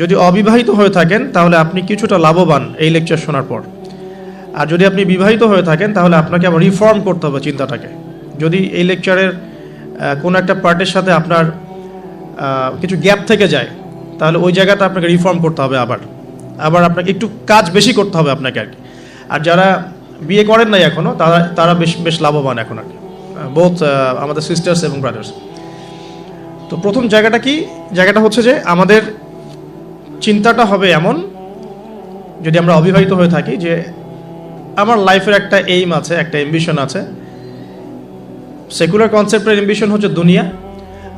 যদি অবিবাহিত হয়ে থাকেন তাহলে আপনি কিছুটা লাভবান এই লেকচার শোনার পর। আর যদি আপনি বিবাহিত হয়ে থাকেন তাহলে আপনাকে আবার রিফর্ম করতে হবে চিন্তাটাকে। যদি এই লেকচারের কোনো একটা পার্টের সাথে আপনার কিছু গ্যাপ থেকে যায় তাহলে ওই জায়গাটা আপনাকে রিফর্ম করতে হবে, আবার আপনাকে একটু কাজ বেশি করতে হবে আপনাকে আর কি। আর যারা বিয়ে করেন নাই এখনও তারা বেশ লাভবান এখন আর কি, বোথ আমাদের সিস্টার্স এবং ব্রাদার্স। তো প্রথম জায়গাটা হচ্ছে যে আমাদের চিন্তাটা হবে এমন, যদি আমরা অবিবাহিত হয়ে থাকি, যে আমার লাইফের একটা এইম আছে, একটা অ্যাম্বিশন আছে। সেকুলার কনসেপ্টের অ্যাম্বিশন হচ্ছে দুনিয়া,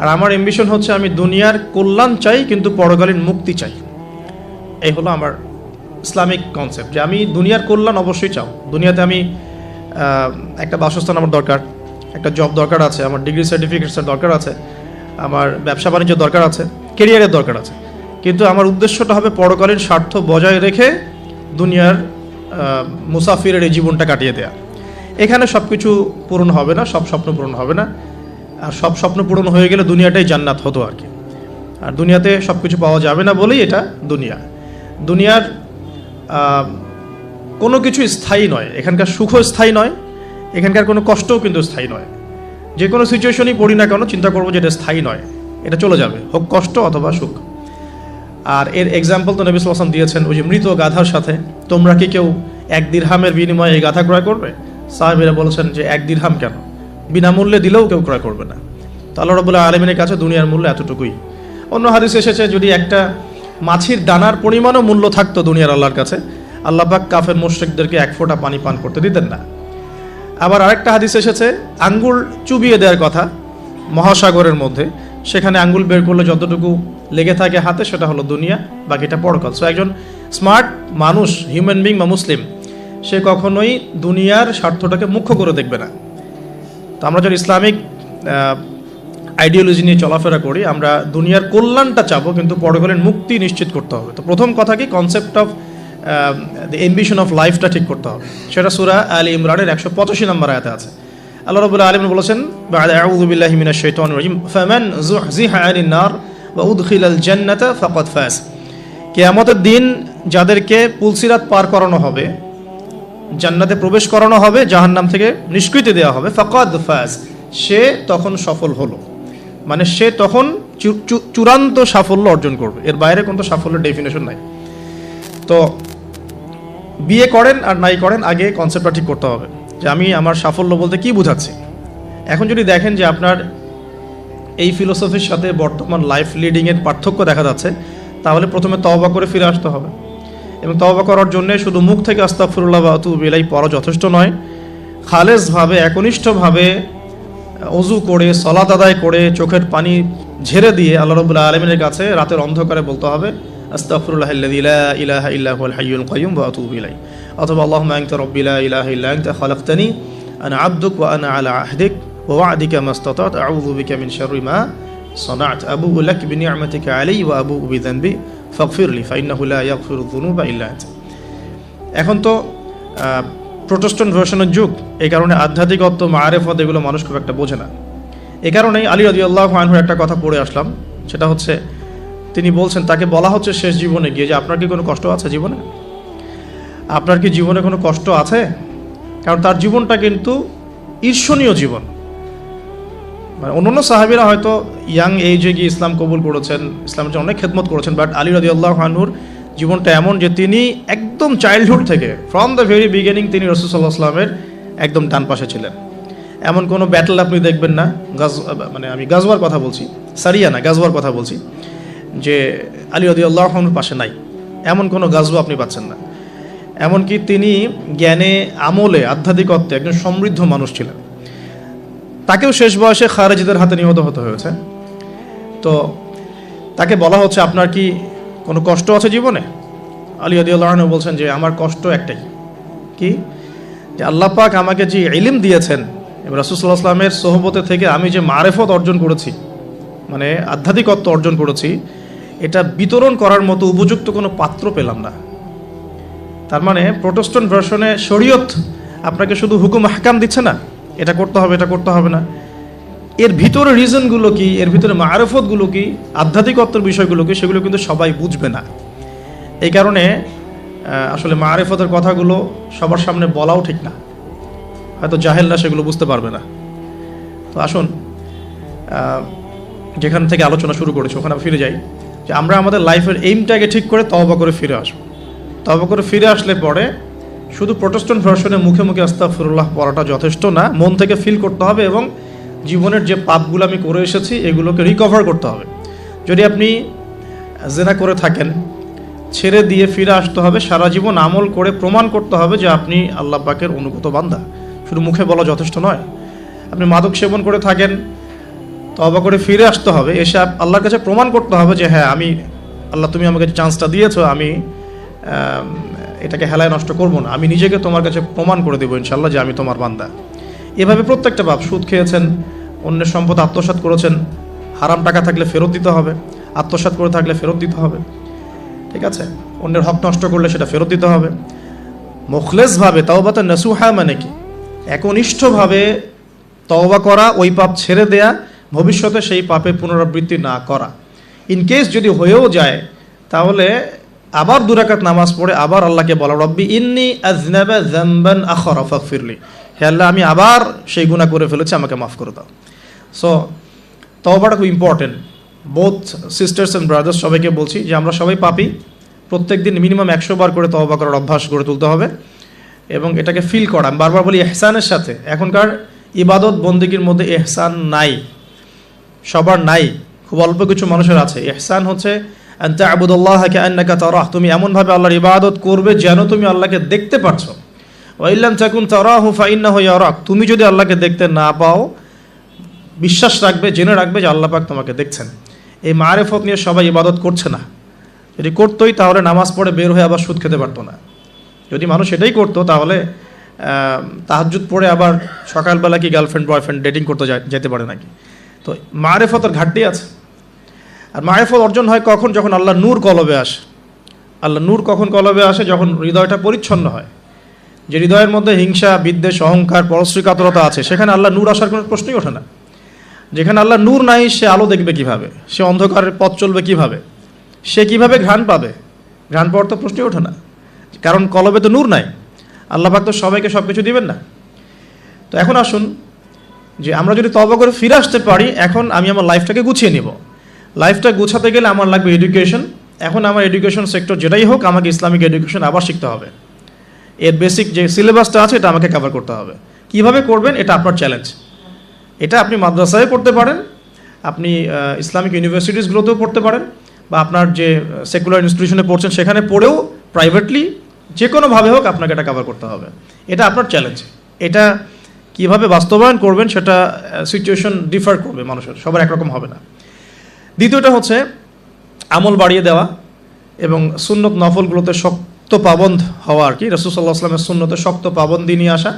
আর আমার অ্যাম্বিশন হচ্ছে আমি দুনিয়ার কল্যাণ চাই কিন্তু পরকালীন মুক্তি চাই। এই হলো আমার ইসলামিক কনসেপ্ট, যে আমি দুনিয়ার কল্যাণ অবশ্যই চাও। দুনিয়াতে আমি একটা বাসস্থান আমার দরকার, একটা জব দরকার আছে, আমার ডিগ্রি সার্টিফিকেটসের দরকার আছে, আমার ব্যবসা বাণিজ্যের দরকার আছে, কেরিয়ারের দরকার আছে, কিন্তু আমার উদ্দেশ্যটা হবে পরকালীন স্বার্থ বজায় রেখে দুনিয়ার মুসাফিরের এই জীবনটা কাটিয়ে দেয়া। এখানে সব কিছু পূরণ হবে না, সব স্বপ্ন পূরণ হবে না, আর সব স্বপ্ন পূরণ হয়ে গেলে দুনিয়াটাই জান্নাত হতো আর কি। আর দুনিয়াতে সব কিছু পাওয়া যাবে না বলেই এটা দুনিয়ার কোনো কিছু স্থায়ী নয়। এখানকার সুখও স্থায়ী নয়, এখানকার কোনো কষ্টও কিন্তু স্থায়ী নয়। যে কোনো সিচুয়েশনই পড়ি না কেন চিন্তা করবো যে এটা স্থায়ী নয়, এটা চলে যাবে, হোক কষ্ট অথবা সুখ। আর এর এক্সাম্পল তো নবী সাল্লাল্লাহু আলাইহি ওয়াসাল্লাম দিয়েছেন ওই যে মৃত গাধার সাথে। তোমরা কি কেউ 1 দিরহামের বিনিময়ে এই গাধা ক্রয় করবে? সাহাবীরা বলেছেন যে 1 দিরহাম কেন, বিনামূল্যে দিলেও কেউ ক্রয় করবে না। তো আল্লাহ রাব্বুল আলামিনের কাছে দুনিয়ার মূল্য এতটুকুই। অন্য হাদিসে এসেছে যদি একটা মাছির দানার পরিমাণও মূল্য থাকতো দুনিয়ার আল্লাহর কাছে, আল্লাহ পাক কাফের মুশরিকদেরকে 1 ফোঁটা পানি পান করতে দিতেন না। আবার আরেকটা হাদিস এসেছে আঙ্গুল চুবিয়ে দেওয়ার কথা মহাসাগরের মধ্যে, সেখানে আঙ্গুল বের করলে যতটুকু লেগে থাকে হাতে সেটা হলো দুনিয়া, বাকিটা পরকাল। সো একজন স্মার্ট মানুষ, হিউম্যান বিং বা মুসলিম, সে কখনোই দুনিয়ার স্বার্থটাকে মুখ্য করে দেখবে না। তো আমরা যখন ইসলামিক আইডিওলজি নিয়ে চলাফেরা করি, আমরা দুনিয়ার কল্যাণটা চাবো কিন্তু পরকালীন মুক্তি নিশ্চিত করতে হবে। তো প্রথম কথা কি, concept of the ambition of লাইফটা ঠিক করতে হবে। সেটা সূরা আলে ইমরানের 185 নম্বর আয়াতে আছে। আল্লাহ রাব্বুল আলামিন বলেছেন, বা'দা আউযু বিল্লাহি মিনাশ শাইতানির রাজিম, ফামান যুহজিহা আনিন নার ওয়া উদখিলাল জান্নাতা ফাকাদ ফাজ। কিয়ামতের দিন যাদেরকে পুলসিরাত পার করানো হবে, জান্নাতে প্রবেশ করানো হবে, জাহান্নাম থেকে নিষ্কৃতি দেওয়া হবে, ফাকাদ ফাজ, সে তখন সফল হলো। মানে সে তখন চূড়ান্ত সাফল্য অর্জন করবে, এর বাইরে কোনো সাফল্যের ডেফিনেশন নাই। তো বিয়ে করেন আর নাই করেন, আগে কনসেপ্টটা ঠিক করতে হবে যে আমি আমার সাফল্য বলতে কি বুঝাচ্ছি। এখন যদি দেখেন যে আপনার এই ফিলোসফির সাথে বর্তমান লাইফ লিডিংয়ের পার্থক্য দেখা যাচ্ছে, তাহলে প্রথমে তওবা করে ফিরে আসতে হবে। এবং তওবা করার জন্য শুধু মুখ থেকে আস্তাগফিরুল্লাহ ওয়া আতুবু ইলাইহি পড়া যথেষ্ট নয়। খালেসভাবে, একনিষ্ঠভাবে ওযু করে, সালাত আদায় করে, চোখের পানি ঝেড়ে দিয়ে আল্লাহ রাব্বুল আলামিনের কাছে রাতের অন্ধকারে বলতে হবে আস্তাগফিরুল্লাহাল্লাযী লা ইলাহা ইল্লা হুয়াল হাইয়ুল কাইয়্যুম ওয়া আতুবু ইলাইহি, অথবা আল্লাহুম্মা আনতা রাব্বী লা ইলাহা ইল্লা আনতা খালাকতানি আনা আবদুক ওয়া আনা আলা আহদিক ওয়া ওয়া'দিকা মাস্তাতা'তু আউযু বিকা মিন শাররি মা সানা'তু আবুউ লাক বিনি'মাতিকা আলাইয়া ওয়া আবুউ বিযানবি ফাগফিরলি ফাইন্নাহু লা ইয়াগফিরুয যুনুবা ইল্লা আনতা। এখন তো প্রোটেস্ট্যান্ট ভার্সনের যুগ, এই কারণে আধ্যাত্মিকত্ব, মাআরিফত এগুলো মানুষ খুব একটা বোঝে না। এই কারণেই আলী রাদিয়াল্লাহু আনহুর একটা কথা পড়ে আসলাম, সেটা হচ্ছে তিনি বলছেন, তাকে বলা হচ্ছে শেষ জীবনে গিয়ে যে আপনার কি কোনো কষ্ট আছে জীবনে? আপনার কি জীবনে কোনো কষ্ট আছে? কারণ তার জীবনটা কিন্তু ঈর্ষণীয় জীবন। মানে অন্যান্য সাহাবীরা হয়তো ইয়াং এজে গিয়ে ইসলাম কবুল করেছেন, ইসলামের জন্য অনেক খেদমত করেছেন, বাট আলী রাদিয়াল্লাহু আনহুর জীবনটা এমন যে তিনি একদম চাইল্ডহুড থেকে, ফ্রম দ্য ভেরি বিগিনিং, তিনি রাসূল সাল্লাল্লাহু আলাইহি ওয়াসাল্লামের একদম ডান পাশে ছিলেন। এমন কোনো ব্যাটল আপনি দেখবেন না, মানে আমি গাজওয়ার কথা বলছি, সারিয়া না, গাজওয়ার কথা বলছি, যে আলী রাদিয়াল্লাহু আনহুর পাশে নাই, এমন কোনো গাজওয়া আপনি পাচ্ছেন না। এমনকি তিনি জ্ঞানে, আমলে, আধ্যাত্মিকত্বে একজন সমৃদ্ধ মানুষ ছিলেন। তাকেও শেষ বয়সে খারেজিদের হাতে নিহত হতে হয়েছে। তো তাকে বলা হচ্ছে আপনার কি কোনো কষ্ট আছে জীবনে? আলী রাদিয়াল্লাহু আনহু বলছেন যে আমার কষ্ট একটাই, কি, যে আল্লাহ পাক আমাকে যে ইলম দিয়েছেন এবং রাসূল সাল্লাল্লাহু আলাইহি ওয়াসাল্লামের সোহবতে থেকে আমি যে মারেফত অর্জন করেছি, মানে আধ্যাত্মিকত্ব অর্জন করেছি, এটা বিতরণ করার মতো উপযুক্ত কোনো পাত্র পেলাম না। তার মানে প্রোটেস্ট্যান্ট ভার্সনে শরীয়ত আপনাকে শুধু হুকুম আহকাম দিচ্ছে না, এটা করতে হবে, এটা করতে হবে না, এর ভিতরে রিজনগুলো কি, এর ভিতরে মারফতগুলো কি, আধ্যাত্মিকত্বের বিষয়গুলো কি, সেগুলো কিন্তু সবাই বুঝবে না। এই কারণে আসলে মারফতের কথাগুলো সবার সামনে বলাও ঠিক না, হয়তো জাহেলরা সেগুলো বুঝতে পারবে না। তো আসুন যেখান থেকে আলোচনা শুরু করেছি ওখানে ফিরে যাই, যে আমরা আমাদের লাইফের এইমটাকে ঠিক করে তওবা করে ফিরে আসবো। তওবা করে ফিরে আসলে পরে শুধু প্রোটেস্ট্যান্ট ভার্সনে মুখে মুখে আস্তাগফিরুল্লাহ পড়াটা যথেষ্ট না, মন থেকে ফিল করতে হবে এবং জীবনের যে পাপগুলো আমি করে এসেছি এগুলোকে রিকভার করতে হবে। যদি আপনি জেনা করে থাকেন, ছেড়ে দিয়ে ফিরে আসতে হবে, সারা জীবন আমল করে প্রমাণ করতে হবে যে আপনি আল্লাহ পাকের অনুগত বান্দা, শুধু মুখে বলা যথেষ্ট নয়। আপনি মাদক সেবন করে থাকেন, তওবা করে ফিরে আসতে হবে, এসে আল্লাহর কাছে প্রমাণ করতে হবে যে হ্যাঁ আমি আল্লাহ, তুমি আমাকে চান্সটা দিয়েছো, আমি এটাকে হেলায় নষ্ট করব না, আমি নিজেকে তোমার কাছে প্রমাণ করে দেবো ইনশাল্লাহ যে আমি তোমার বান্দা। এভাবে প্রত্যেকটা পাপ, সুদ খেয়েছেন, অন্যের সম্পদ আত্মসাৎ করেছেন, হারাম টাকা থাকলে ফেরত দিতে হবে, আত্মসাৎ করে থাকলে ফেরত দিতে হবে, ঠিক আছে, অন্যের হক নষ্ট করলে সেটা ফেরত দিতে হবে। মুখলেসভাবে তাওবাতুন নাসুহা মানে কি? একনিষ্ঠভাবে তওবা করা, ওই পাপ ছেড়ে দেয়া, ভবিষ্যতে সেই পাপের পুনরাবৃত্তি না করা। ইনকেস যদি হয়েও যায় তাহলে আবার 2 রাকাত নামাজ পড়ে আবার আল্লাহকে বলা, রব্বি ইন্নী আযনাবা যামবান আখরা ফাগফিরলি, হে আল্লাহ আমি আবার সেই গুনাহ করে ফেলেছি, আমাকে মাফ করে দাও। সো তওবাটা খুব important. Both sisters and brothers সবাইকে বলছি যে আমরা সবাই পাপী, প্রত্যেক দিন মিনিমাম 100 বার করে তওবা করার অভ্যাস গড়ে তুলতে হবে এবং এটাকে ফিল করা। আমি বারবার বলি ইহসানের সাথে, এখনকার ইবাদত বন্দেগীর মধ্যে ইহসান নাই, সবার নাই, খুব অল্প কিছু মানুষের আছে। ইহসান হচ্ছে আন তা'বুদাল্লাহা কাআন্নাকা তারাহ, তুমি এমনভাবে আল্লাহর ইবাদত করবে যেন তুমি আল্লাহকে দেখতে পারছো। ওয়া ইল্লাম তাকুন তারাহু ফাইন্নাহু ইয়ারাক, তুমি যদি আল্লাহকে দেখতে না পাও, বিশ্বাস রাখবে, জেনে রাখবে যে আল্লাহ পাক তোমাকে দেখছেন। এই মারিফত নিয়ে সবাই ইবাদত করছে না। যদি করতোই তাহলে নামাজ পড়ে বের হয়ে আবার সুদ খেতে পারতো না। যদি মানুষ এটাই করতো তাহলে তাহাজ্জুদ পড়ে আবার সকালবেলা কি গার্লফ্রেন্ড বয়ফ্রেন্ড ডেটিং করতে যেতে পারে নাকি? তো মারিফতের ঘাটতি আছে। আর মারিফত অর্জন হয় কখন? যখন আল্লাহ নূর কলবে আসে। আল্লাহ নূর কখন কলবে আসে? যখন হৃদয়টা পরিচ্ছন্ন হয়। যে হৃদয়ের মধ্যে হিংসা, বিদ্বেষ, অহংকার, পরশ্রী কাতরতা আছে, সেখানে আল্লাহ নূর আসার কোনো প্রশ্নই ওঠে না। যেখানে আল্লাহ নূর নাই, সে আলো দেখবে কিভাবে? সে অন্ধকারের পথ চলবে কিভাবে? সে কিভাবে ঘ্রাণ পাবে? ঘ্রাণ পাওয়ার তো প্রশ্নই ওঠে না, কারণ কলবে তো নূর নাই। আল্লাহ পাক তো সবাইকে সব কিছু দিবেন না। তো এখন আসুন যে আমরা যদি তওবা করে ফিরে আসতে পারি, এখন আমি আমার লাইফটাকে গুছিয়ে নিব। লাইফটা গুছাতে গেলে আমার লাগবে এডুকেশন। এখন আমার এডুকেশন সেক্টর যেটাই হোক, আমাকে ইসলামিক এডুকেশন আবার শিখতে হবে। এর বেসিক যে সিলেবাসটা আছে এটা আমাকে কভার করতে হবে। কিভাবে করবেন এটা আপনার চ্যালেঞ্জ। এটা আপনি মাদ্রাসায় পড়তে পারেন, আপনি ইসলামিক ইউনিভার্সিটিসগুলোতেও পড়তে পারেন, বা আপনার যে সেকুলার ইনস্টিটিউশনে পড়ছেন সেখানে পড়েও প্রাইভেটলি যে কোনোভাবে হোক আপনাকে এটা কভার করতে হবে। এটা আপনার চ্যালেঞ্জ। এটা কিভাবে বাস্তবায়ন করবেন সেটা সিচুয়েশন ডিফার করবে, মানুষের সবার একরকম হবে না। দ্বিতীয়টা হচ্ছে আমল বাড়িয়ে দেওয়া এবং সুন্নত নফলগুলোতে শক্ত পাবন্দ হওয়া আর কি। রাসূল সাল্লাল্লাহু আলাইহি ওয়াসাল্লামের সুন্নতে শক্ত পাবন্দি নিয়ে আসা,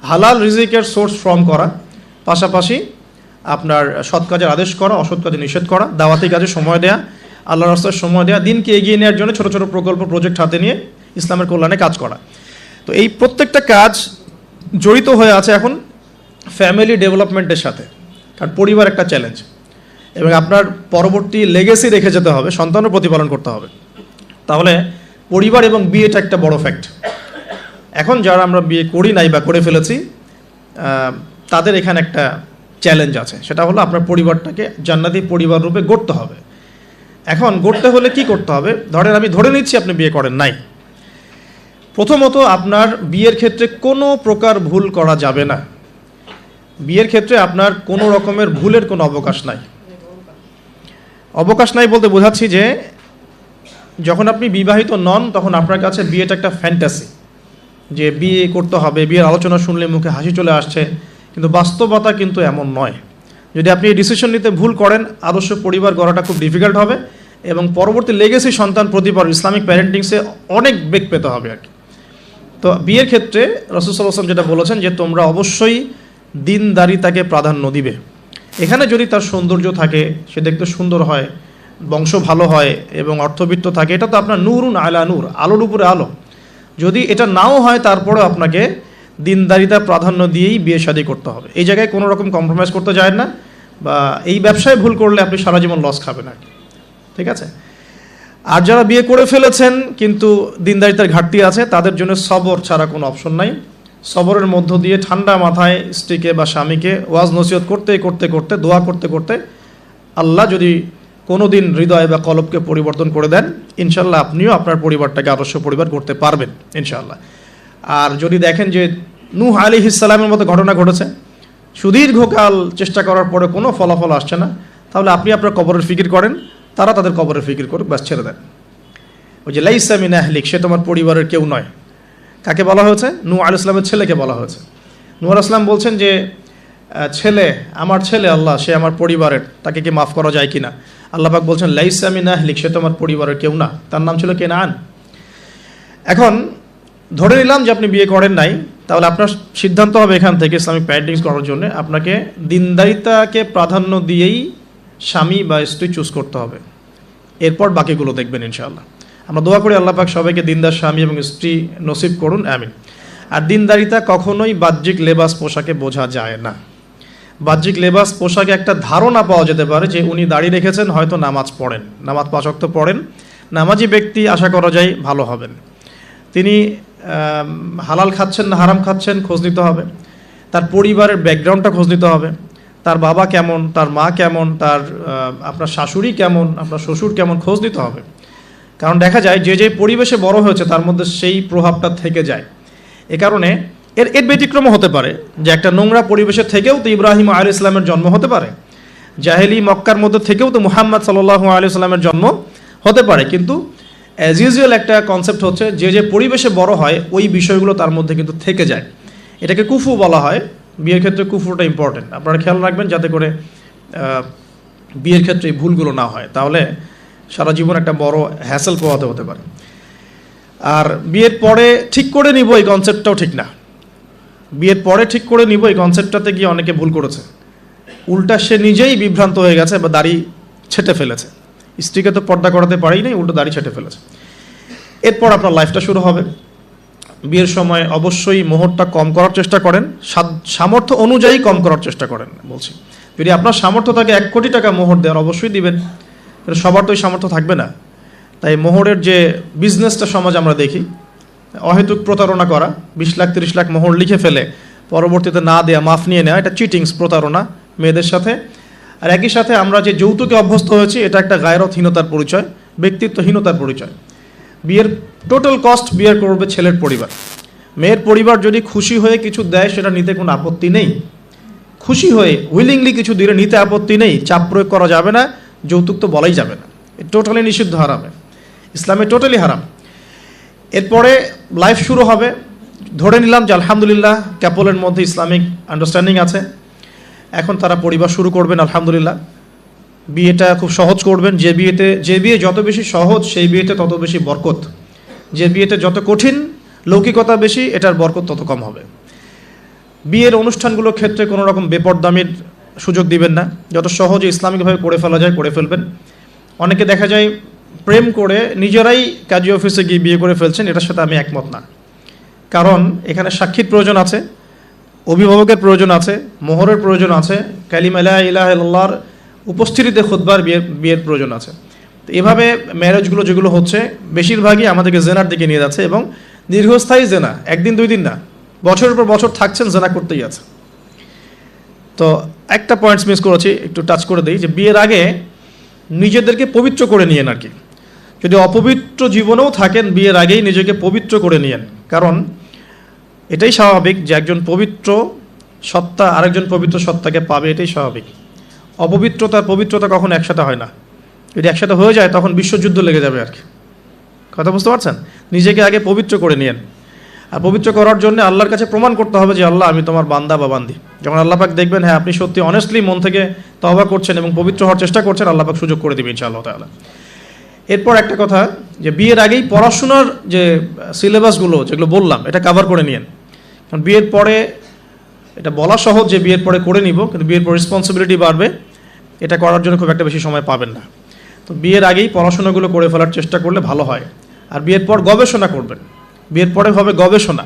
হালাল রিজিকের সোর্স ফ্রম করা, পাশাপাশি আপনার সৎ কাজের আদেশ করা, অসৎ কাজে নিষেধ করা, দাওয়াতি কাজে সময় দেয়া, আল্লাহর রাস্তায় সময় দেয়া, দিনকে এগিয়ে নেওয়ার জন্য ছোটো ছোটো প্রকল্প প্রজেক্ট হাতে নিয়ে ইসলামের কল্যাণে কাজ করা। তো এই প্রত্যেকটা কাজ জড়িত হয়ে আছে এখন ফ্যামিলি ডেভেলপমেন্টের সাথে, কারণ পরিবার একটা চ্যালেঞ্জ এবং আপনার পরবর্তী লেগেসি রেখে যেতে হবে, সন্তানও প্রতিপালন করতে হবে। তাহলে পরিবার এবং বিয়েটা একটা বড় ফ্যাক্ট। এখন যারা আমরা বিয়ে করি নাই বা করে ফেলেছি, তাদের এখানে একটা চ্যালেঞ্জ আছে, সেটা হলো আপনার পরিবারটাকে জান্নাতি পরিবার রূপে গড়তে হবে। এখন গড়তে হলে কি করতে হবে? ধরেন আমি ধরে নিচ্ছি আপনি বিয়ে করেন নাই। প্রথমত আপনার বিয়ের ক্ষেত্রে কোনো প্রকার ভুল করা যাবে না। বিয়ের ক্ষেত্রে আপনার কোনো রকমের ভুলের কোনো অবকাশ নাই। অবকাশ নাই বলতে বোঝাচ্ছি যে যখন আপনি বিবাহিত নন তখন আপনার কাছে বিয়েটা একটা ফ্যান্টাসি, যে বিয়ে করতে হবে, বিয়ের আলোচনা শুনলে মুখে হাসি চলে আসছে, কিন্তু বাস্তবতা কিন্তু এমন নয়। যদি আপনি এই ডিসিশন নিতে ভুল করেন, আদর্শ পরিবার গড়াটা খুব ডিফিকাল্ট হবে এবং পরবর্তী লেগেসি সন্তান প্রতিপালন ইসলামিক প্যারেন্টিংসে অনেক বেগ পেতে হবে আর কি। তো বিয়ের ক্ষেত্রে রাসূল সাল্লাল্লাহু আলাইহি ওয়াসাল্লাম যেটা বলেছেন যে তোমরা অবশ্যই দিনদারিতাকে প্রাধান্য দিবে। এখানে যদি তার সৌন্দর্য থাকে, সে দেখতে সুন্দর হয়, বংশ ভালো হয় এবং অর্থবিত্ত থাকে, এটা তো আপনার নূরুন আলা নূর, আলোর উপরে আলো। যদি এটা নাও হয় তারপরেও আপনাকে দিনদারিতা প্রাধান্য দিয়েই বিয়ে শাদী করতে হবে। এই জায়গায় কোনো রকম কম্প্রোমাইজ করতে যায় না, বা এই ব্যবসায় ভুল করলে আপনি সারা জীবন লস খাবেন আর কি, ঠিক আছে। আর যারা বিয়ে করে ফেলেছেন কিন্তু দিনদারিতার ঘাটতি আছে, তাদের জন্য সবর ছাড়া কোনো অপশন নাই। সবরের মধ্য দিয়ে ঠান্ডা মাথায় স্ত্রীকে বা স্বামীকে ওয়াজ নসিহত করতে করতে করতে, দোয়া করতে করতে, আল্লাহ যদি কোনো দিন হৃদয় বা কলবকে পরিবর্তন করে দেন, ইনশাল্লাহ আপনিও আপনার পরিবারটাকে আদর্শ পরিবার করতে পারবেন ইনশাআল্লাহ। আর যদি দেখেন যে নূহ আলাইহিস সালামের মতো ঘটনা ঘটেছে, সুদীর্ঘকাল চেষ্টা করার পরে কোনো ফলাফল আসছে না, তাহলে আপনি আপনার কবরের ফিকির করেন, তারা তাদের কবরের ফিকির করুক, ব্যাস ছেড়ে দেন। ওই যে লাইসা মিন আহলিক, সে তোমার পরিবারের কেউ নয়। কাকে বলা হয়েছে? নূহ আলাইহিস সালামের ছেলেকে বলা হয়েছে। নূহ আলাইহিস সালাম বলছেন যে ছেলে, আমার ছেলে আল্লাহ, সে আমার পরিবারের, তাকে কি মাফ করা যায় কিনা? আল্লাহ পাক বলছেন লাইসা মিন আহলিক, সে তোমার পরিবারের কেউ না। তার নাম ছিল কেনান। এখন ধরে নিলাম যে আপনি বিয়ে করেন নাই, তাহলে আপনার সিদ্ধান্ত হবে এখান থেকে ইসলামিক প্যারেন্টিং করার জন্য আপনাকে দিনদারিতাকে প্রাধান্য দিয়েই স্বামী বা স্ত্রী চুজ করতে হবে। এরপর বাকিগুলো দেখবেন ইনশাআল্লাহ। আমরা দোয়া করি আল্লাহ পাক সবাইকে দিনদার স্বামী এবং স্ত্রী নসিব করুন, আমিন। আর দিনদারিতা কখনোই বাহ্যিক লেবাস পোশাকে বোঝা যায় না। বাহ্যিক লেবাস পোশাকে একটা ধারণা পাওয়া যেতে পারে যে উনি দাঁড়িয়ে রেখেছেন, হয়তো নামাজ পড়েন, নামাজ 5 ওয়াক্ত পড়েন, নামাজি ব্যক্তি, আশা করা যায় ভালো হবেন। তিনি হালাল খাচ্ছেন না হারাম খাচ্ছেন খোঁজ নিতে হবে, তার পরিবারের ব্যাকগ্রাউন্ডটা খোঁজ নিতে হবে, তার বাবা কেমন, তার মা কেমন, তার আপনার শাশুড়ি কেমন, আপনার শ্বশুর কেমন, খোঁজ নিতে হবে। কারণ দেখা যায় যে যে পরিবেশে বড় হয়েছে তার মধ্যে সেই প্রভাবটা থেকে যায়। এ কারণে এর ব্যতিক্রমও হতে পারে যে একটা নোংরা পরিবেশের থেকেও তো ইব্রাহিম আলাইহিস সালামের জন্ম হতে পারে, জাহেলি মক্কার মধ্যে থেকেও তো মুহাম্মদ সাল্লাল্লাহু আলাইহি সাল্লামের জন্ম হতে পারে। কিন্তু অ্যাজ ইউজুয়াল একটা কনসেপ্ট হচ্ছে যে যে পরিবেশে বড় হয় ওই বিষয়গুলো তার মধ্যে কিন্তু থেকে যায়। এটাকে কুফু বলা হয়। বিয়ের ক্ষেত্রে কুফুটা ইম্পর্টেন্ট, আপনারা খেয়াল রাখবেন যাতে করে বিয়ের ক্ষেত্রে এই ভুলগুলো না হয়, তাহলে সারা জীবন একটা বড় হ্যাসেল পোহাতে হতে পারে। আর বিয়ের পরে ঠিক করে নিব এই কনসেপ্টটাও ঠিক না। বিয়ের পরে ঠিক করে নিব এই কনসেপ্টটাতে গিয়ে অনেকে ভুল করেছে, উল্টা সে নিজেই বিভ্রান্ত হয়ে গেছে বা দাড়ি ছেটে ফেলেছে। স্ত্রীকে তো পর্দা করাতে পারেই নাই, উল্টো দাড়ি ছেটে ফেলেছে। এরপর আপনার লাইফটা শুরু হবে। বিয়ের সময় অবশ্যই মোহরটা কম করার চেষ্টা করেন, সামর্থ্য অনুযায়ী কম করার চেষ্টা করেন বলছি। যদি আপনার সামর্থ্য থাকে 1 কোটি টাকা মোহর দেওয়ার, অবশ্যই দিবেন, কিন্তু সবার তো ওই সামর্থ্য থাকবে না। তাই মোহরের যে বিজনেসটা সমাজ আমরা দেখি, অহেতুক প্রতারণা করা, 20 লাখ 30 লাখ মোহর লিখে ফেলে পরবর্তীতে না দেয়া, মাফ নিয়ে নেওয়া, এটা চিটিংস, প্রতারণা মেয়েদের সাথে। আর একই সাথে আমরা যে যৌতুকে অভ্যস্ত হয়েছি, এটা একটা গায়রতহীনতার পরিচয়, ব্যক্তিত্বহীনতার পরিচয়। বিয়ের টোটাল কস্ট বিয়ার করবে ছেলের পরিবার। মেয়ের পরিবার যদি খুশি হয়ে কিছু দেয় সেটা নিতে কোনো আপত্তি নেই, খুশি হয়ে উইলিংলি কিছু দিলে নিতে আপত্তি নেই, চাপ প্রয়োগ করা যাবে না, যৌতুক তো বলাই যাবে না, টোটালি নিষিদ্ধ, হারামে, ইসলামে টোটালি হারাম। এরপরে লাইফ শুরু হবে। ধরে নিলাম যে আলহামদুলিল্লাহ ক্যাপলের মধ্যে ইসলামিক আন্ডারস্ট্যান্ডিং আছে, এখন তারা পরিবার শুরু করবেন আলহামদুলিল্লাহ। বিয়েটা খুব সহজ করবেন। যে বিয়ে যত বেশি সহজ সেই বিয়েতে তত বেশি বরকত, যে বিয়েতে যত কঠিন, লৌকিকতা বেশি, এটার বরকত তত কম হবে। বিয়ের অনুষ্ঠানগুলোর ক্ষেত্রে কোনো রকম বেপরদামির সুযোগ দিবেন না, যত সহজে ইসলামিকভাবে করে ফেলা যায় করে ফেলবেন। অনেকে দেখা যায় প্রেম করে নিজেরাই কাজী অফিসে গিয়ে বিয়ে করে ফেলছেন, এটার সাথে আমি একমত না। কারণ এখানে সাক্ষীর প্রয়োজন আছে, অভিভাবকের প্রয়োজন আছে, মোহরের প্রয়োজন আছে, কালিমা লা ইলাহা ইল্লাল্লাহর উপস্থিতিতে খুতবার বিয়ের প্রয়োজন আছে। তো এভাবে ম্যারেজগুলো যেগুলো হচ্ছে বেশিরভাগই আমাদেরকে জেনার দিকে নিয়ে যাচ্ছে, এবং দীর্ঘস্থায়ী জেনা, 1 দিন 2 দিন না, বছরের পর বছর থাকছেন, জেনা করতেই আছে। তো একটা পয়েন্টস মিস করেছি, একটু টাচ করে দিই, যে বিয়ের আগে নিজেদেরকে পবিত্র করে নিয়েন আর কি। যদি অপবিত্র জীবনেও থাকেন, বিয়ের আগেই নিজেকে পবিত্র করে নিয়েন। কারণ এটাই স্বাভাবিক যে একজন পবিত্র সত্তা আরেকজন পবিত্র সত্তাকে পাবে, এটাই স্বাভাবিক। অপবিত্রতার পবিত্রতা কখনো একসাথে হয় না। যদি একসাথে হয়ে যায় তখন বিশ্বযুদ্ধ লেগে যাবে আর কি। কথা বুঝতে পারছেন? নিজেকে আগে পবিত্র করে নিয়েন। আর পবিত্র করার জন্য আল্লাহর কাছে প্রমাণ করতে হবে যে আল্লাহ, আমি তোমার বান্দা বা বান্দি। যখন আল্লাহ পাক দেখবেন হ্যাঁ আপনি সত্যি অনেস্টলি মন থেকে তওবা করছেন এবং পবিত্র হওয়ার চেষ্টা করছেন, আল্লাহ পাক সুযোগ করে দেবে ইনশাআল্লাহ তাআলা। এরপর একটা কথা, যে বিয়ের আগেই পড়াশোনার যে সিলেবাসগুলো যেগুলো বললাম এটা কভার করে নিয়েন। কারণ বিয়ের পরে এটা বলা সহজ যে বিয়ের পরে করে নিব, কিন্তু বিয়ের পর রেসপন্সিবিলিটি বাড়বে, এটা করার জন্য খুব একটা বেশি সময় পাবেন না। তো বিয়ের আগেই পড়াশোনাগুলো করে ফেলার চেষ্টা করলে ভালো হয়। আর বিয়ের পর গবেষণা করবেন। বিয়ের পরে হবে গবেষণা,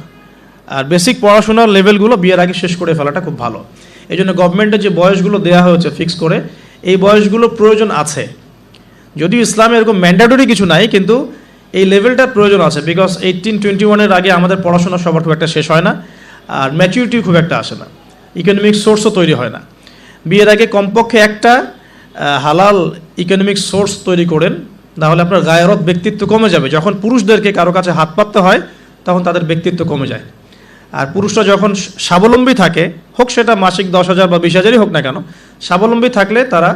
আর বেসিক পড়াশোনার লেভেলগুলো বিয়ের আগে শেষ করে ফেলাটা খুব ভালো। এই জন্য গভর্নমেন্টের যে বয়সগুলো দেওয়া হয়েছে ফিক্স করে, এই বয়সগুলো প্রয়োজন আছে। যদিও ইসলামে এরকম ম্যান্ডেটরি কিছু নাই, কিন্তু এই লেভেলটা প্রয়োজন আছে। বিকজ 18-21 এর আগে আমাদের পড়াশোনা সবার খুব একটা শেষ হয় না, আর ম্যাচুরিটি খুব একটা আসে না, ইকোনমিক সোর্সও তৈরি হয় না। বিয়ের আগে কমপক্ষে একটা হালাল ইকোনমিক সোর্স তৈরি করেন, তাহলে আপনার গায়রত ব্যক্তিত্ব কমে যাবে। যখন পুরুষদেরকে কারো কাছে হাত পাততে হয় তখন তাদের ব্যক্তিত্ব কমে যায়। আর পুরুষরা যখন স্বাবলম্বী থাকে, হোক সেটা মাসিক 10,000 বা 20,000-ই হোক না কেন, স্বাবলম্বী থাকলে তারা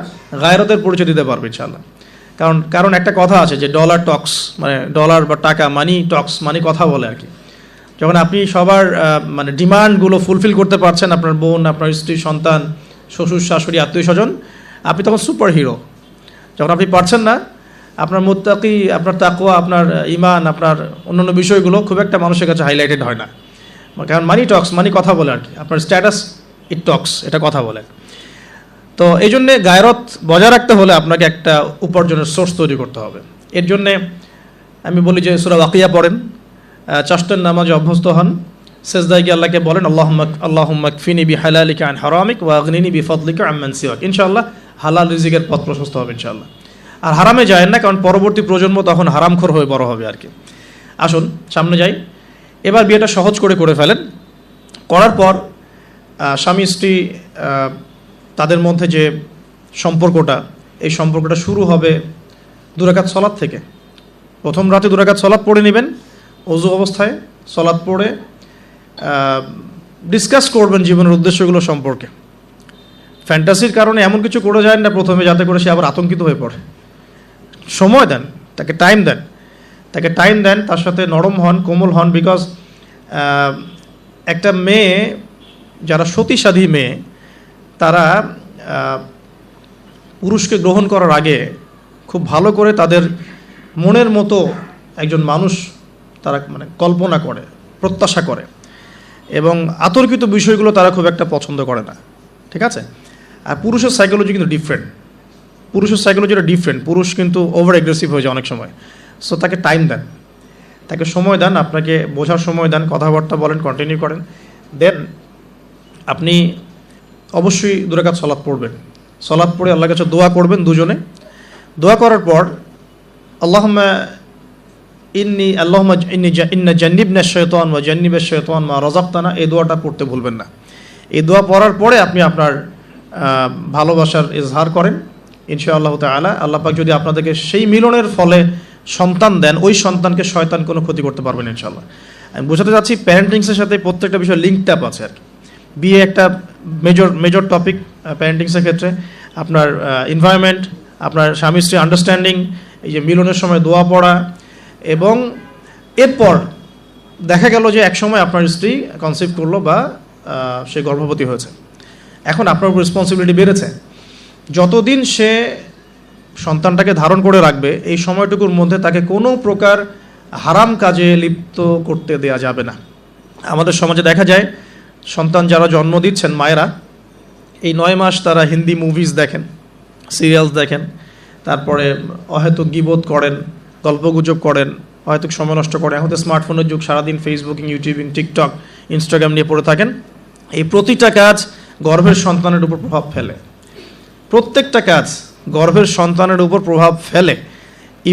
গায়রতের পরিচয় দিতে পারবে ইনশাআল্লাহ। কারণ একটা কথা আছে যে ডলার টক্স, মানে ডলার বা টাকা, মানি টক্স, মানে কথা বলে আর কি। যখন আপনি সবার মানে ডিমান্ডগুলো ফুলফিল করতে পারছেন, আপনার বোন, আপনার স্ত্রী, সন্তান, শ্বশুর শাশুড়ি, আত্মীয় স্বজন, আপনি তখন সুপার হিরো। যখন আপনি পারছেন না, আপনার মুত্তাকি, আপনার তাকওয়া, আপনার ঈমান, আপনার অন্যান্য বিষয়গুলো খুব একটা মানুষের কাছে হাইলাইটেড হয় না। কারণ মানি টক্স, মানি কথা বলে আর কি। আপনার স্ট্যাটাস ইট টক্স, এটা কথা বলে। তো এই জন্যে গায়রত বজায় রাখতে হলে আপনাকে একটা উপার্জনের সোর্স তৈরি করতে হবে। এর জন্যে আমি বলি যে সূরা ওয়াকিয়া পড়েন, চারটার নামাজে অভ্যস্ত হন, সেজদায় গিয়ে আল্লাহকে বলেন আল্লাহুম্মা কফিনি বিহালালিকা আন হারামিক ওয়া আগনিনি বিফাদলিকা আম্মান সিওয়াক। ইনশাআল্লাহ হালাল রিজিকের পথ প্রশস্ত হবে ইনশাআল্লাহ। আর হারামে যায় না, কারণ পরবর্তী প্রজন্ম তখন হারামখোর হয়ে বড় হবে আর কি। আসুন সামনে যাই। এবার বিয়েটা সহজ করে ফেলেন। করার পর স্বামী স্ত্রী তাদের মধ্যে যে সম্পর্কটা, এই সম্পর্কটা শুরু হবে 2 রাকাত সলাত থেকে। প্রথম রাতে 2 রাকাত সলাত পড়ে নেবেন, ওযু অবস্থায় সলাত পড়ে ডিসকাস করবেন জীবনের উদ্দেশ্যগুলো সম্পর্কে। ফ্যান্টাসির কারণে এমন কিছু করে যায় না প্রথমে, যাতে করে সে আবার আতঙ্কিত হয়ে পড়ে। সময় দেন, তাকে টাইম দেন, তার সাথে নরম হন, কোমল হন। বিকজ একটা মেয়ে, যারা সতীসাধী মেয়ে, তারা পুরুষকে গ্রহণ করার আগে খুব ভালো করে তাদের মনের মতো একজন মানুষ তারা মানে কল্পনা করে, প্রত্যাশা করে, এবং আতর্কিত বিষয়গুলো তারা খুব একটা পছন্দ করে না। ঠিক আছে? আর পুরুষের সাইকোলজি কিন্তু ডিফারেন্ট। পুরুষ কিন্তু ওভার এগ্রেসিভ হয়ে যায় অনেক সময়। সো তাকে টাইম দেন, তাকে সময় দেন, আপনাকে বোঝার সময় দেন, কথাবার্তা বলেন, কন্টিনিউ করেন। দেন আপনি অবশ্যই 2 রাকাত সলাত পড়বেন। সলাত পড়ে আল্লাহর কাছে দোয়া করবেন দুজনে। দোয়া করার পর আল্লাহুম্মা ইন্না জান্নিবনা শাইতান ওয়া জান্নিবাশ শাইতান মা রাযাকতানা, এই দোয়াটা পড়তে ভুলবেন না। এই দোয়া পড়ার পরে আপনি আপনার ভালোবাসার ইজহার করেন ইনশাআল্লাহ তাআলা। আল্লাহ পাক যদি আপনাদেরকে সেই মিলনের ফলে সন্তান দেন, ওই সন্তানকে শয়তান কোনো ক্ষতি করতে পারবেন ইনশাআল্লাহ। আমি বোঝাতে চাচ্ছি প্যারেন্টিংসের সাথে প্রত্যেকটা বিষয় লিঙ্কড আপ আছে আর কি। বিয়ে একটা মেজর টপিক প্যারেন্টিংসের ক্ষেত্রে। আপনার এনভায়রনমেন্ট, আপনার স্বামী স্ত্রী আন্ডারস্ট্যান্ডিং, এই যে মিলনের সময় দোয়া পড়া, এবং এরপর দেখা গেল যে এক সময় আপনার স্ত্রী কনসিভ করলো বা সে গর্ভবতী হয়েছে। এখন আপনার উপর রেসপন্সিবিলিটি বেড়েছে। যতদিন সে সন্তানটাকে ধারণ করে রাখবে, এই সময়টুকুর মধ্যে তাকে কোনো প্রকার হারাম কাজে লিপ্ত করতে দেয়া যাবে না। আমাদের সমাজে দেখা যায় সন্তান যারা জন্ম দিচ্ছেন মায়েরা, এই 9 মাস তারা হিন্দি মুভিজ দেখেন, সিরিয়ালস দেখেন, তারপরে অহেতুক গীবত করেন, গল্পগুজব করেন, অহেতুক সময় নষ্ট করেন। এখন তো স্মার্টফোনের যুগ, সারাদিন ফেসবুকিং, ইউটিউবিং, টিকটক, ইনস্টাগ্রাম নিয়ে পড়ে থাকেন। এই প্রতিটা কাজ গর্ভের সন্তানের উপর প্রভাব ফেলে। প্রত্যেকটা কাজ গর্ভের সন্তানের উপর প্রভাব ফেলে।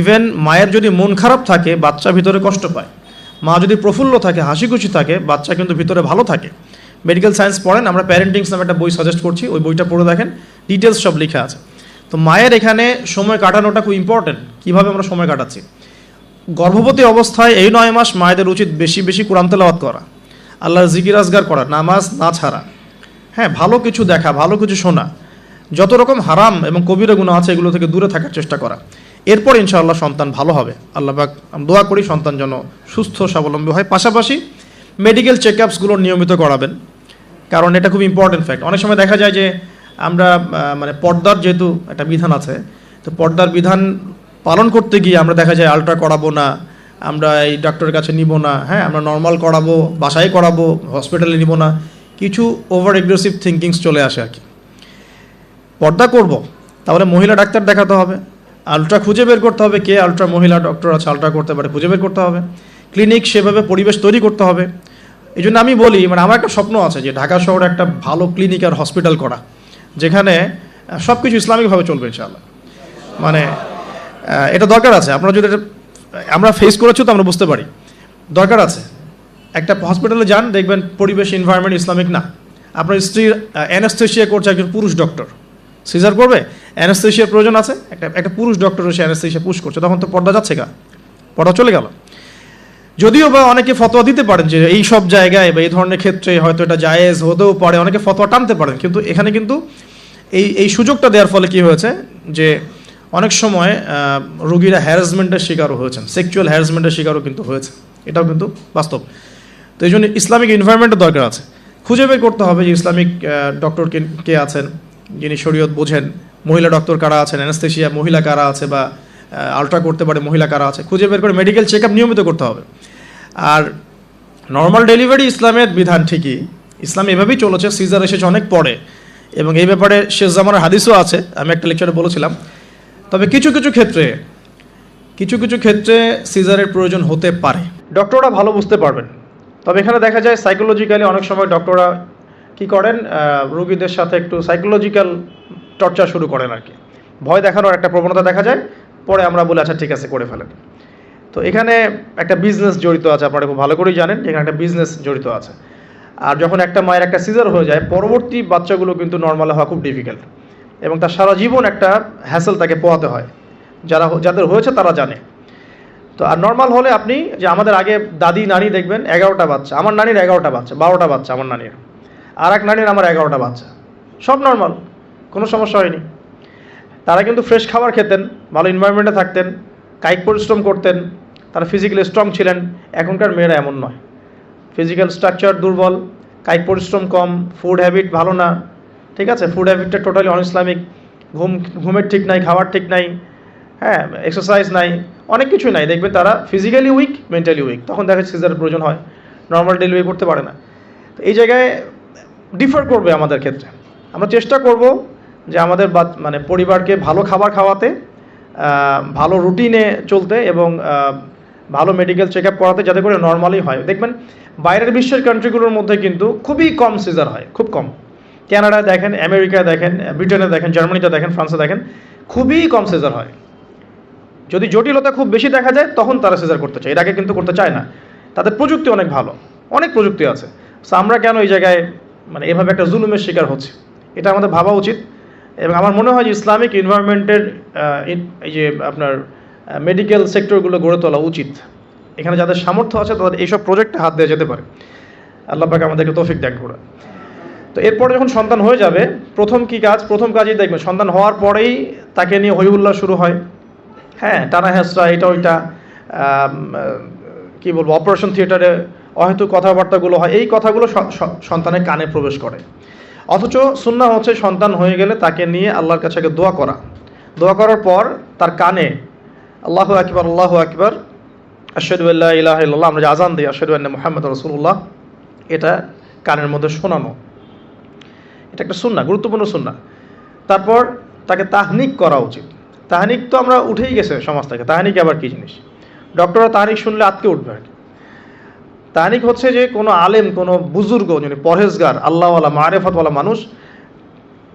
ইভেন মায়ের যদি মন খারাপ থাকে, বাচ্চা ভিতরে কষ্ট পায়। মা যদি প্রফুল্ল থাকে, হাসি খুশি থাকে, বাচ্চা কিন্তু ভিতরে ভালো থাকে। মেডিকেল সায়েন্স পড়েন, আমরা প্যারেন্টিংস নামে একটা বই সাজেস্ট করছি, ওই বইটা পড়ে দেখেন, ডিটেলস সব লেখা আছে। তো মায়ের এখানে সময় কাটানোটা খুব ইম্পর্টেন্ট। কীভাবে আমরা সময় কাটাচ্ছি? গর্ভবতী অবস্থায় এই 9 মাস মায়েদের উচিত বেশি বেশি কোরআন তেলাওয়াত করা, আল্লাহর জিকির আজগার করা, নামাজ না ছাড়া, হ্যাঁ, ভালো কিছু দেখা, ভালো কিছু শোনা, যত রকম হারাম এবং কবিরা গুনাহ আছে এগুলো থেকে দূরে থাকার চেষ্টা করা। এরপর ইনশাআল্লাহ সন্তান ভালো হবে। আল্লাহ পাক দোয়া করি সন্তান যেন সুস্থ স্বাবলম্বী হয়। পাশাপাশি মেডিকেল চেকআপসগুলো নিয়মিত করাবেন, কারণ এটা খুব ইম্পর্টেন্ট ফ্যাক্ট। অনেক সময় দেখা যায় যে আমরা মানে পর্দার যেহেতু একটা বিধান আছে, তো পর্দার বিধান পালন করতে গিয়ে আমরা দেখা যায় আলট্রা করাবো না, আমরা এই ডাক্তারের কাছে নিব না, হ্যাঁ, আমরা নর্মাল করাবো, বাসায় করাবো, হসপিটালে নিব না, কিছু ওভার এগ্রেসিভ থিঙ্কিংস চলে আসে আর কি। পর্দা করব, তাহলে মহিলা ডাক্তার দেখাতে হবে, আলট্রা খুঁজে বের করতে হবে, কে আলট্রা মহিলা ডক্টর আছে আলট্রা করতে পারে খুঁজে বের করতে হবে, ক্লিনিক সেভাবে পরিবেশ তৈরি করতে হবে, এই জন্য আমি বলি, মানে আমার একটা স্বপ্ন আছে যে ঢাকা শহরে একটা ভালো ক্লিনিক আর হসপিটাল করা, যেখানে সব কিছু ইসলামিকভাবে চলবে ইনশাআল্লাহ। মানে এটা দরকার আছে। আপনারা যদি আমরা ফেস করেছি তো আমরা বুঝতে পারি দরকার আছে। একটা হসপিটালে যান, দেখবেন পরিবেশ এনভায়রনমেন্ট ইসলামিক না। আপনার স্ত্রীর অ্যানাস্থেশিয়া করছে একজন পুরুষ ডক্টর, সিজার করবে, অ্যানাস্থেশিয়ার প্রয়োজন আছে, একটা পুরুষ ডক্টর এসে অ্যানাস্থেশিয়া পুশ করছে, তখন তো পর্দা যাচ্ছে গা, পর্দা চলে গেল। যদিও বা অনেকে ফতোয়া দিতে পারেন যে এই সব জায়গায় বা এই ধরনের ক্ষেত্রে হয়তো এটা জায়েজ হতেও পারে, অনেকে ফতোয়া টানতে পারেন, কিন্তু এখানে কিন্তু এই সুযোগটা দেওয়ার ফলে কি হয়েছে যে অনেক সময় রোগীরা হ্যারাসমেন্টের শিকারও হয়েছেন, সেক্সুয়াল হ্যারাসমেন্টের শিকারও কিন্তু হয়েছে, এটাও কিন্তু বাস্তব। তো এই জন্য ইসলামিক এনভায়রনমেন্টের দরকার আছে। খুঁজে বের করতে হবে যে ইসলামিক ডক্টর কে আছেন, যিনি শরীয়ত বোঝেন, মহিলা ডক্টর কারা আছেন, অ্যানাস্থেশিয়া মহিলা কারা আছে, বা আলট্রা করতে পারে মহিলা কারা আছে, খুঁজে বের করে মেডিকেল চেক আপ নিয়মিত করতে হবে। আর নর্মাল ডেলিভারি ইসলামের বিধান ঠিকই, ইসলাম এভাবেই চলেছে, সিজার এসেছে অনেক পরে, এবং এই ব্যাপারে শেষ জামানার হাদিসও আছে, আমি একটা লেকচারে বলেছিলাম। তবে কিছু কিছু ক্ষেত্রে সিজারের প্রয়োজন হতে পারে, ডক্টররা ভালো বুঝতে পারবেন। তবে এখানে দেখা যায় সাইকোলজিক্যালি অনেক সময় ডক্টররা কি করেন, রোগীদের সাথে একটু সাইকোলজিক্যাল টর্চার শুরু করেন আর কি, ভয় দেখানোর একটা প্রবণতা দেখা যায়। পরে আমরা বলি আচ্ছা ঠিক আছে করে ফেলেন। তো এখানে একটা বিজনেস জড়িত আছে, আপনারা খুব ভালো করেই জানেন এখানে একটা বিজনেস জড়িত আছে। আর যখন একটা মায়ের একটা সিজার হয়ে যায়, পরবর্তী বাচ্চাগুলো কিন্তু নর্মাল হওয়া খুব ডিফিকাল্ট, এবং তার সারা জীবন একটা হ্যাসেল তাকে পোহাতে হয়। যাদের হয়েছে তারা জানে। তো আর নর্মাল হলে আপনি যে আমাদের আগে দাদি নানি দেখবেন 11টা বাচ্চা, আমার নানির 11টা বাচ্চা, 12টা বাচ্চা আমার নানির, আর এক নানির আমার 11টা বাচ্চা, সব নর্মাল, কোনো সমস্যা হয়নি। তারা কিন্তু ফ্রেশ খাবার খেতেন, ভালো এনভায়রনমেন্টে থাকতেন, কায়িক পরিশ্রম করতেন, তারা ফিজিক্যালি স্ট্রং ছিলেন। এখনকার মেয়েরা এমন নয়, ফিজিক্যাল স্ট্রাকচার দুর্বল, কায়িক পরিশ্রম কম, ফুড হ্যাবিট ভালো না, ঠিক আছে, ফুড হ্যাবিটটা টোটালি অন ইসলামিক, ঘুমের ঠিক নাই, খাওয়ার ঠিক নাই, হ্যাঁ, এক্সারসাইজ নাই, অনেক কিছুই নাই। দেখবেন তারা ফিজিক্যালি উইক, মেন্টালি উইক, তখন দেখা যাচ্ছে সিজারের প্রয়োজন হয়, নর্মাল ডেলিভারি করতে পারে না। তো এই জায়গায় ডিফার করবে আমাদের ক্ষেত্রে। আমরা চেষ্টা করব যে আমাদের মানে পরিবারকে ভালো খাবার খাওয়াতে, ভালো রুটিনে চলতে, এবং ভালো মেডিকেল চেক আপ করাতে, যাতে করে নর্মালি হয়। দেখবেন বাইরের বিশ্বের কান্ট্রিগুলোর মধ্যে কিন্তু খুবই কম সিজার হয়, খুব কম। কানাডায় দেখেন, আমেরিকায় দেখেন, ব্রিটেনে দেখেন, জার্মানিতে দেখেন, ফ্রান্সে দেখেন, খুবই কম সিজার হয়। যদি জটিলতা খুব বেশি দেখা যায় তখন তারা সিজার করতে চায়, এর আগে কিন্তু করতে চায় না। তাদের প্রযুক্তি অনেক ভালো, অনেক প্রযুক্তি আছে। সো আমরা কেন এই জায়গায় মানে এভাবে একটা জুলুমের শিকার হচ্ছে, এটা আমাদের ভাবা উচিত। এবং আমার মনে হয় যে ইসলামিক এনভায়রনমেন্টের এই যে আপনার মেডিকেল সেক্টরগুলো গড়ে তোলা উচিত। এখানে যাদের সামর্থ্য আছে তাদের এইসব প্রজেক্টে হাত দেওয়া যেতে পারে। আল্লাহ পাক আমাদেরকে তৌফিক দান করুন। তো এরপরে যখন সন্তান হয়ে যাবে, প্রথম কাজই দেখবেন, সন্তান হওয়ার পরেই তাকে নিয়ে হইহুল্লাহ শুরু হয়, হ্যাঁ, টানা হেঁচড়া, এটা ওইটা, কী বলবো, অপারেশন থিয়েটারে অহেতুক কথাবার্তাগুলো হয়, এই কথাগুলো সন্তানের কানে প্রবেশ করে। অথচ সুন্নাহ হচ্ছে সন্তান হয়ে গেলে তাকে নিয়ে আল্লাহর কাছে দোয়া করার পর তার কানে আল্লাহু আকবার, আশহাদু আল্লা ইলাহা ইল্লাল্লাহ, আমরা যে আজান দিই আশহাদু আন্না মুহাম্মাদুর রাসূলুল্লাহ, এটা কানের মধ্যে শোনানো, এটা একটা সুন্নাহ, গুরুত্বপূর্ণ সুন্নাহ। তারপর তাকে তাহনিক করা উচিত। তাহনিক তো আমরা উঠেই গেছে সমাজ থেকে, তাহনিক আবার কী জিনিস? ডক্টররা তাহনিক শুনলে আটকে উঠবে আর কি। তাহনিক হচ্ছে যে কোনো আলেম, কোনো বুজুর্গ, যিনি পরহেজগার, আল্লাহওয়ালা, মারেফতওয়ালা মানুষ,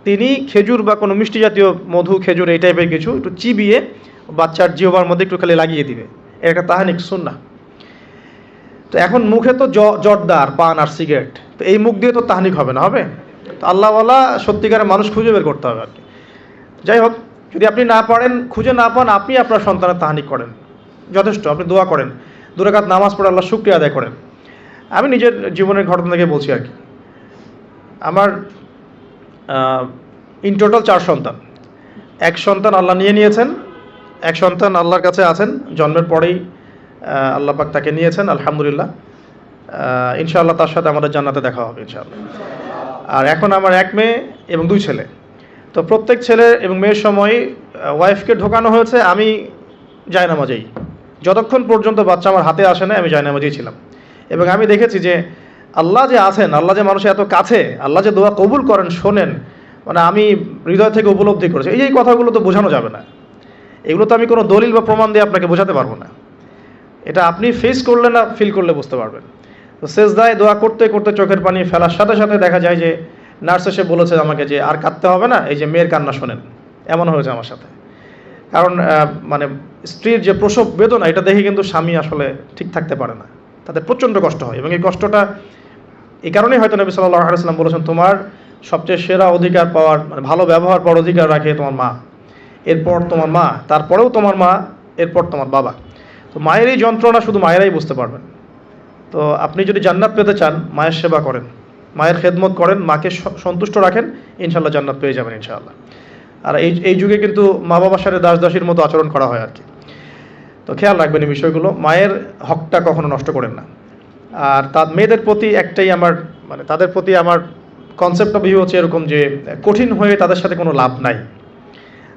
তিনি খেজুর বা কোনো মিষ্টি জাতীয় মধু, খেজুর, এই টাইপের কিছু একটু চিবিয়ে বাচ্চার জিহ্বার মধ্যে একটু খালি লাগিয়ে দিবে, এর একটা তাহনিক সুন্নাহ। তো এখন মুখে তো জর্দা আর পান আর সিগারেট, তো এই মুখ দিয়ে তো তাহনিক হবে না, হবে? তো আল্লাহওয়ালা সত্যিকারের মানুষ খুঁজে বের করতে হবে আর কি। যাই হোক, যদি আপনি না পারেন, খুঁজে না পান, আপনি আপনার সন্তানের তাহনিক করেন, যথেষ্ট। আপনি দোয়া করেন, 2 রাকাত নামাজ পড়ে আল্লাহ শুকরিয়া আদায় করেন। আমি নিজের জীবনের ঘটনা থেকে বলছি আর কি। আমার ইন টোটাল 4 সন্তান। 1 সন্তান আল্লাহ নিয়েছেন, 1 সন্তান আল্লাহর কাছে আছেন, জন্মের পরেই আল্লাহ পাক তাকে নিয়েছেন, আলহামদুলিল্লাহ। ইনশাআল্লাহ তার সাথে আমাদের জান্নাতে দেখা হবে ইনশাআল্লাহ। আর এখন আমার 1 মেয়ে এবং 2 ছেলে। তো প্রত্যেক ছেলে এবং মেয়ের সময় ওয়াইফকে ঢোকানো হয়েছে আমি জায়নামাজেই, যতক্ষণ পর্যন্ত বাচ্চা আমার হাতে আসে না আমি জায়নামাজেই ছিলাম। এবং আমি দেখেছি যে আল্লাহ যে আছেন, আল্লাহ যে মানুষের এত কাছে, আল্লাহ যে দোয়া কবুল করেন, শোনেন, মানে আমি হৃদয় থেকে উপলব্ধি করেছি। এই কথাগুলো তো বোঝানো যাবে না, এগুলো তো আমি কোনো দলিল বা প্রমাণ দিয়ে আপনাকে বোঝাতে পারবো না। এটা আপনি ফেস করলে না, ফিল করলে বুঝতে পারবেন। তো সেজদায় দোয়া করতে করতে চোখের পানি ফেলার সাথে সাথে দেখা যায় যে নার্স এসে বলেছে আমাকে যে আর কাঁদতে হবে না, এই যে মেয়ের কান্না শোনেন। এমন হয়েছে আমার সাথে। কারণ মানে স্ত্রীর যে প্রসব বেদনা, এটা দেখে কিন্তু স্বামী আসলে ঠিক থাকতে পারে না, তাদের প্রচণ্ড কষ্ট হয়। এবং এই কষ্টটা এই কারণেই হয়তো নবী সাল্লাল্লাহু আলাইহি ওয়াসাল্লাম বলেছেন, তোমার সবচেয়ে সেরা অধিকার পাওয়ার, মানে ভালো ব্যবহার পাওয়ার অধিকার রাখে তোমার মা, এরপর তোমার মা, তারপরেও তোমার মা, এরপর তোমার বাবা। তো মায়ের এই যন্ত্রণা শুধু মায়েরাই বুঝতে পারবেন। তো আপনি যদি জান্নাত পেতে চান, মায়ের সেবা করেন, মায়ের খেদমত করেন, মাকে সন্তুষ্ট রাখেন, ইনশাল্লাহ জান্নাত পেয়ে যাবেন ইনশাআল্লাহ। আর এই যুগে কিন্তু মা বাবার সাথে দাস দাসীর মতো আচরণ করা হয় আর কি। তো খেয়াল রাখবেন এই বিষয়গুলো, মায়ের হকটা কখনো নষ্ট করেন না। আর তার মেয়েদের প্রতি একটাই আমার, মানে তাদের প্রতি আমার কনসেপ্ট অফ ভিউ হচ্ছে এরকম যে কঠিন হয়ে তাদের সাথে কোনো লাভ নাই।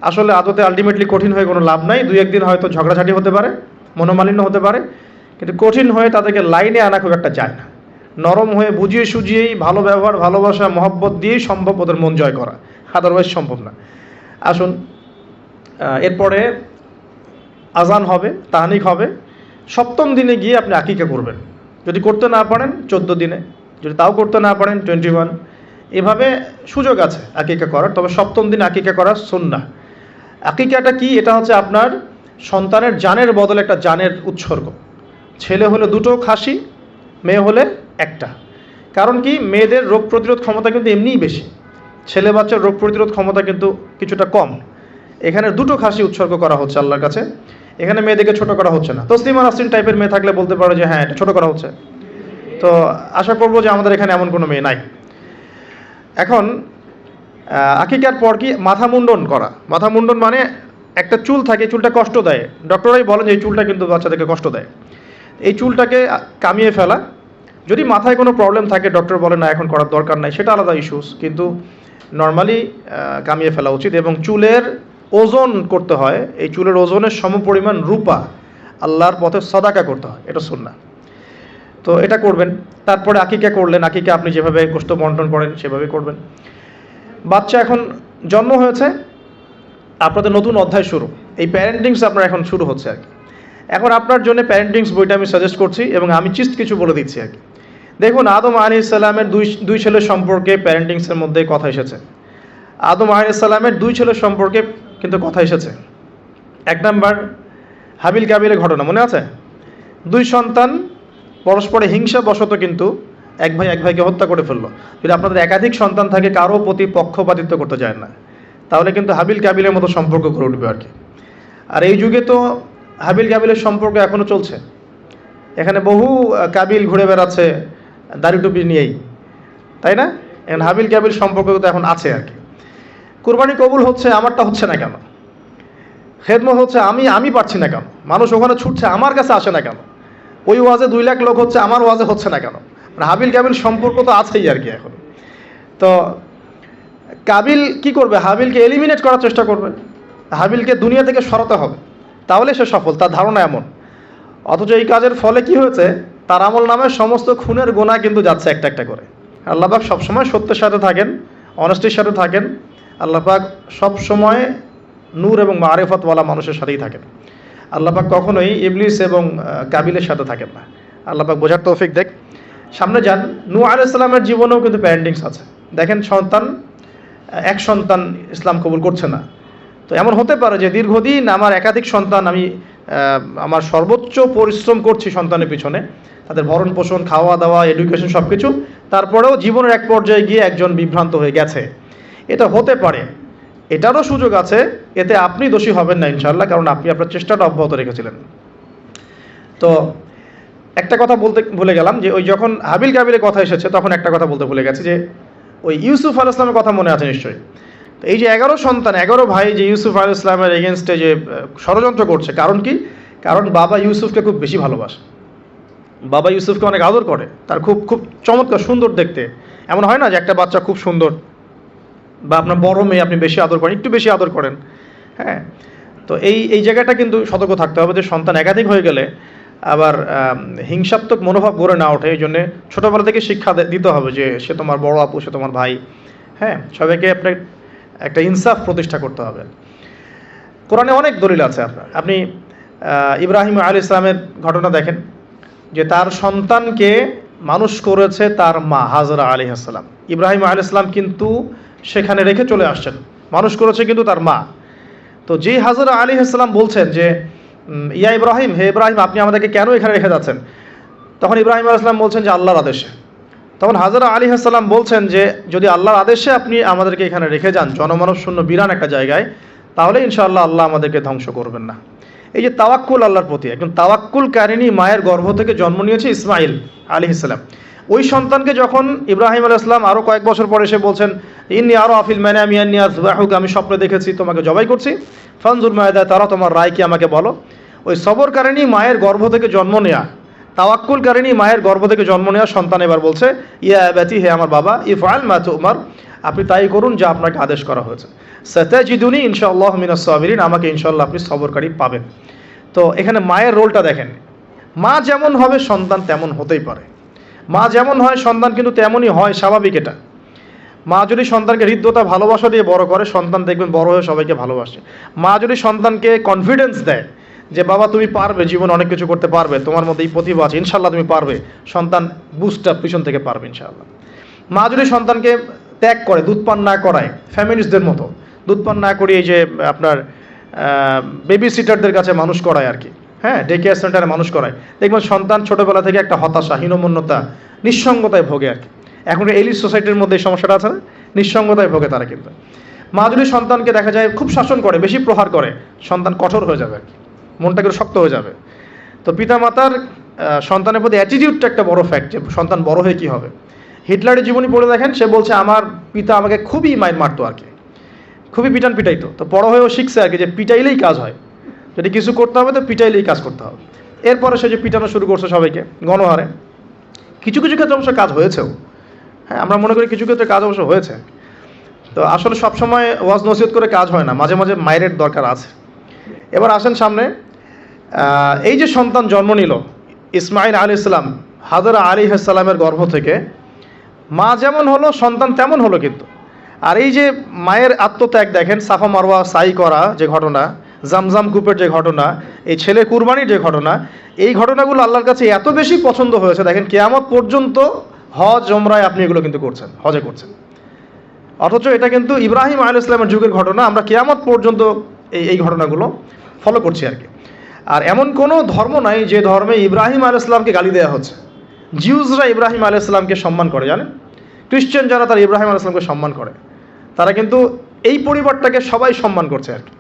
আসলে আদতে আলটিমেটলি কঠিন হয়ে কোনো লাভ নাই। দুই একদিন হয়তো ঝগড়াঝাটি হতে পারে, মনোমালিন্য হতে পারে, কিন্তু কঠিন হয়ে তাদেরকে লাইনে আনা খুব একটা যায় না। নরম হয়ে বুঝিয়ে সুঝিয়েই, ভালো ব্যবহার, ভালোবাসা, মহব্বত দিয়েই সম্ভব ওদের মন জয় করা, আদারওয়াইজ সম্ভব না। আসুন, এরপরে আজান হবে, তাহনিক হবে। 7ম দিনে গিয়ে আপনি আকিকা করবেন। যদি করতে না পারেন 14 দিনে, যদি তাও করতে না পারেন 21, এভাবে সুযোগ আছে আকিকা করার। তবে 7ম দিনে আকিকা করা সুন্নাহ। আকিকাটা কি? এটা হচ্ছে আপনার সন্তানের জানের বদলে একটা জানের উৎসর্গ। ছেলে হলে 2টো খাসি, মেয়ে হলে 1টা। কারণ কি? মেয়েদের রোগ প্রতিরোধ ক্ষমতা কিন্তু এমনিই বেশি, ছেলে বাচ্চার রোগ প্রতিরোধ ক্ষমতা কিন্তু কিছুটা কম। এখানে 2টো খাসি উৎসর্গ করা হচ্ছে আল্লাহর কাছে। এখানে মেয়েদেরকে ছোট করা হচ্ছে না। তসলিমা নাসরিন টাইপের মেয়ে থাকলে বলতে পারো যে হ্যাঁ, এটা ছোট করা হচ্ছে। তো আশা করবো যে আমাদের এখানে এমন কোনো মেয়ে নাই। এখন আকিকার পর কি? মাথা মুন্ডন করা। মাথা মুন্ডন মানে একটা চুল থাকে, চুলটা কষ্ট দেয়। ডক্টরাই বলেন যে এই চুলটা কিন্তু বাচ্চাদেরকে কষ্ট দেয়। এই চুলটাকে কামিয়ে ফেলা। যদি মাথায় কোনো প্রবলেম থাকে, ডক্টর বলে না এখন করার দরকার নাই, সেটা আলাদা ইস্যুস, কিন্তু নর্মালি কামিয়ে ফেলা উচিত। এবং চুলের ওজন করতে হয়, এই চুলের ওজনের সমপরিমাণ রূপা আল্লাহর পথে সাদাকা করতে হয়, এটা সুন্নাহ। তো এটা করবেন। তারপরে আকিকা করলেন। আকিকা আপনি যেভাবে গোশত বন্টন করেন সেভাবে করবেন। বাচ্চা এখন জন্ম হয়েছে, আপনাদের নতুন অধ্যায় শুরু, এই প্যারেন্টিংস আপনার এখন শুরু হচ্ছে আর কি। এখন আপনার জন্য প্যারেন্টিংস বইটা আমি সাজেস্ট করছি এবং আমি কিছু বলে দিচ্ছি আর কি। দেখুন, আদম আলাইহিস সালামের দুই ছেলের সম্পর্কে প্যারেন্টিংসের মধ্যে কথা এসেছে। আদম আলাইহিস সালামের 2 ছেলের সম্পর্কে কিন্তু কথা এসেছে। 1 নাম্বার হাবিল কাবিলের ঘটনা মনে আছে? 2 সন্তান পরস্পরে হিংসা বশত কিন্তু এক ভাইকে হত্যা করে ফেললো। যদি আপনাদের একাধিক সন্তান থাকে, কারো প্রতি পক্ষপাতিত্ব করতে যায় না, তাহলে কিন্তু হাবিল কাবিলের মতো সম্পর্ক করে উঠবে আর কি। আর এই যুগে তো হাবিল কাবিলের সম্পর্ক এখনও চলছে। এখানে বহু কাবিল ঘুরে বেড়াচ্ছে দাড়ি টুপি নিয়েই, তাই না? এখন হাবিল কাবিল সম্পর্ক তো এখন আছে আর কি। কুরবানি কবুল হচ্ছে, আমারটা হচ্ছে না কেন? খেদমত হচ্ছে, আমি পারছি না কেন? মানুষ ওখানে ছুটছে, আমার কাছে আসে না কেন? ওই ওয়াজে 2 লাখ লোক হচ্ছে, আমার ওয়াজে হচ্ছে না কেন? মানে হাবিল কাবিল সম্পর্ক তো আছেই আর কি এখন। তো কাবিল কি করবে? হাবিলকে এলিমিনেট করার চেষ্টা করবে, হাবিলকে দুনিয়া থেকে সরাতে হবে, তাহলে সে সফল, তার ধারণা এমন। অথচ এই কাজের ফলে কি হয়েছে? তার আমল নামে সমস্ত খুনের গোনা কিন্তু যাচ্ছে একটা একটা করে। আল্লাহ পাক সবসময় সত্যের সাথে থাকেন, অনেস্টির সাথে থাকেন। আল্লাহ পাক সবসময় নূর এবং মারিফতওয়ালা মানুষের সাথেই থাকেন। আল্লাহ পাক কখনোই ইবলিস এবং কাবিলের সাথে থাকেন না। আল্লাহ পাক বোঝার তৌফিক দেখ। সামনে যান। নূহ আলাইহিস সালামের জীবনেও কিন্তু প্যারেন্টিংস আছে। দেখেন, এক সন্তান ইসলাম কবুল করছে না। তো এমন হতে পারে যে দীর্ঘদিন আমার একাধিক সন্তান, আমি আমার সর্বোচ্চ পরিশ্রম করছি সন্তানের পিছনে, তাদের ভরণ পোষণ, খাওয়া দাওয়া, এডুকেশন সব কিছু, তারপরেও জীবনের এক পর্যায়ে গিয়ে একজন বিভ্রান্ত হয়ে গেছে। এটা হতে পারে, এটারও সুযোগ আছে। এতে আপনি দোষী হবেন না ইনশাআল্লাহ, কারণ আপনি আপনার চেষ্টাটা অব্যাহত রেখেছিলেন। তো একটা কথা বলতে ভুলে গেলাম যে ওই যখন হাবিল কাবিলের কথা এসেছে, তখন একটা কথা বলতে ভুলে গেছি যে ওই ইউসুফ আলাইহিস সালামের কথা মনে আছে নিশ্চয়ই। তো এই যে 11 সন্তান, 11 ভাই যে ইউসুফ আলাইহিস সালামের এগেনস্টে যে ষড়যন্ত্র করছে, কারণ কি? কারণ বাবা ইউসুফকে খুব বেশি ভালোবাসে, বাবা ইউসুফকে অনেক আদর করে, তার খুব খুব চমৎকার সুন্দর দেখতে। এমন হয় না যে একটা বাচ্চা খুব সুন্দর, বা আপনার বড় মেয়ে আপনি বেশি আদর করেন, একটু বেশি আদর করেন, হ্যাঁ। তো এই জায়গাটা কিন্তু সতর্ক থাকতে হবে যে সন্তান একাধিক হয়ে গেলে আবার হিংসাত্মক মনোভাব গড়ে না ওঠে। এই জন্যে ছোটোবেলা থেকে শিক্ষা দিতে হবে যে সে তোমার বড় আপু, সে তোমার ভাই, হ্যাঁ। সবাইকে আপনার একটা ইনসাফ প্রতিষ্ঠা করতে হবে। কোরআনে অনেক দলিল আছে। আপনি ইব্রাহিম আলাইহিস সালামের ঘটনা দেখেন যে তার সন্তানকে মানুষ করেছে তার মা হাজরা আলাইহিস সালাম। ইব্রাহিম আলাইহিস সালাম কিন্তু সেখানে রেখে চলে আসছেন, মানুষ করেছে কিন্তু তার মা। তো যেই হাজরা আলাইহিস সালাম বলছেন যে ইয়া ইব্রাহিম, হে ইব্রাহিম, আপনি আমাদেরকে কেন এখানে রেখে যাচ্ছেন? তখন ইব্রাহিম আলাইহিস সালাম বলছেন যে আল্লাহর আদেশে। তখন হাজরা আলাইহিস সালাম বলছেন যে যদি আল্লাহর আদেশে আপনি আমাদেরকে এখানে রেখে যান জনমানব শূন্য বিরান একটা জায়গায়, তাহলে ইনশাআল্লাহ আল্লাহ আমাদেরকে ধ্বংস করবেন না। এই যে তাওয়াক্কুল আল্লাহর প্রতি, একজন তাওয়াক্কুল কারিনী মায়ের গর্ভ থেকে জন্ম নিয়েছে ইসমাইল আলাইহিস সালাম। ওই সন্তানকে যখন ইব্রাহিম আলাইহিস সালাম আরও কয়েক বছর পরে এসে বলছেন ইন্নী আরা আফিল মানামি আন্নী আযবাহুকা, আমি স্বপ্নে দেখেছি তোমাকে জবাই করছি, ফানজুর মায়াদা তারা, তোমার রায় কি আমাকে বলো। ওই সবরকারিনী মায়ের গর্ভ থেকে জন্ম নেয়া, তাওয়াক্কুল কারিনী মায়ের গর্ভ থেকে জন্ম নেওয়া সন্তান এবার বলছে ইয়া আবাতি, হে আমার বাবা, ইফআল মা তুমার, আপনি তাই করুন যা আপনাকে আদেশ করা হয়েছে। সাতাজিদুনি ইনশাআল্লাহ মিনাস সাবিরিন, আমাকে ইনশাআল্লাহ আপনি সবরকারী পাবেন। তো এখানে মায়ের রোলটা দেখেন, মা যেমন হবে সন্তান তেমন হতেই পারে, মা যেমন হয় সন্তান কিন্তু তেমনই হয়, স্বাভাবিক এটা। মা যদি সন্তানকে হৃদ্যতা ভালোবাসা দিয়ে বড় করে, সন্তান দেখবেন বড় হয়ে সবাইকে ভালোবাসে। মা যদি সন্তানকে কনফিডেন্স দেয় যে বাবা তুমি পারবে, জীবনে অনেক কিছু করতে পারবে, তোমার মধ্যে এই প্রতিভা আছে, ইনশাল্লাহ তুমি পারবে, সন্তান বুস্ট আপ পিছন থেকে পারবে ইনশাআল্লাহ। মা যদি সন্তানকে ত্যাগ করে, দুধ পান না করায়, ফ্যামিলিস্টদের মতো দুধ পান না করিয়ে যে আপনার বেবি সিটারদের কাছে মানুষ করায় আর কি, হ্যাঁ, ডে কেয়ার সেন্টারে মানুষ করায়, দেখবেন সন্তান ছোটোবেলা থেকে একটা হতাশা, হীনমন্যতা, নিঃসঙ্গতায় ভোগে আর কি। এখন এলিট সোসাইটির মধ্যে এই সমস্যাটা আছে না, নিঃসঙ্গতায় ভোগে তারা। কিন্তু মা যদি সন্তানকে দেখা যায় খুব শাসন করে, বেশি প্রহার করে, সন্তান কঠোর হয়ে যাবে আর কি, মনটা একটু শক্ত হয়ে যাবে। তো পিতামাতার সন্তানের প্রতি অ্যাটিটিউডটা একটা বড় ফ্যাক্ট, যে সন্তান বড় হয়ে কী হবে। হিটলারের জীবনী পড়ে দেখেন, সে বলছে আমার পিতা আমাকে খুবই মাইর মারতো আর কি, খুবই পিটান পিটাইতো। তো বড় হয়েও শিখছে আর কি যে পিটাইলেই কাজ হয়, যদি কিছু করতে হবে তো পিটাইলেই কাজ করতে হবে। এরপরে সে যে পিটানো শুরু করছে সবাইকে গণহারে, কিছু কিছু ক্ষেত্রে অবশ্য কাজ হয়েছেও, হ্যাঁ, আমরা মনে করি কিছু ক্ষেত্রে কাজ অবশ্য হয়েছে। তো আসলে সবসময় ওয়াজ নসিহত করে কাজ হয় না, মাঝে মাঝে মায়ের দরকার আছে। এবার আসেন সামনে, এই যে সন্তান জন্ম নিল ইসমাইল আলাইহিস সালাম হাজরা আলাইহিস সালামের গর্ভ থেকে, মা যেমন হলো সন্তান তেমন হলো কিন্তু। আর এই যে মায়ের আত্মত্যাগ দেখেন, সাফা মারওয়া সাই করা যে ঘটনা, জামজাম কূপের যে ঘটনা, এই ছেলে কুরবানির যে ঘটনা, এই ঘটনাগুলো আল্লাহর কাছে এত বেশি পছন্দ হয়েছে, দেখেন কিয়ামত পর্যন্ত হজ ওমরায় আপনি এগুলো কিন্তু করছেন, হজে করছেন। অথচ এটা কিন্তু ইব্রাহিম আলাইহিস সালামের যুগের ঘটনা, আমরা কিয়ামত পর্যন্ত এই ঘটনাগুলো ফলো করছি আর কি। আর এমন কোনো ধর্ম নাই যে ধর্মে ইব্রাহিম আলাইহিস সালামকে গালি দেওয়া হচ্ছে। জিউসরা ইব্রাহিম আলাইহিস সালামকে সম্মান করে, জানেন, খ্রিস্টান যারা তারা ইব্রাহিম আলাইহিস সালামকে সম্মান করে, তারা কিন্তু এই পরিবারটাকে সবাই সম্মান করছে আর কি।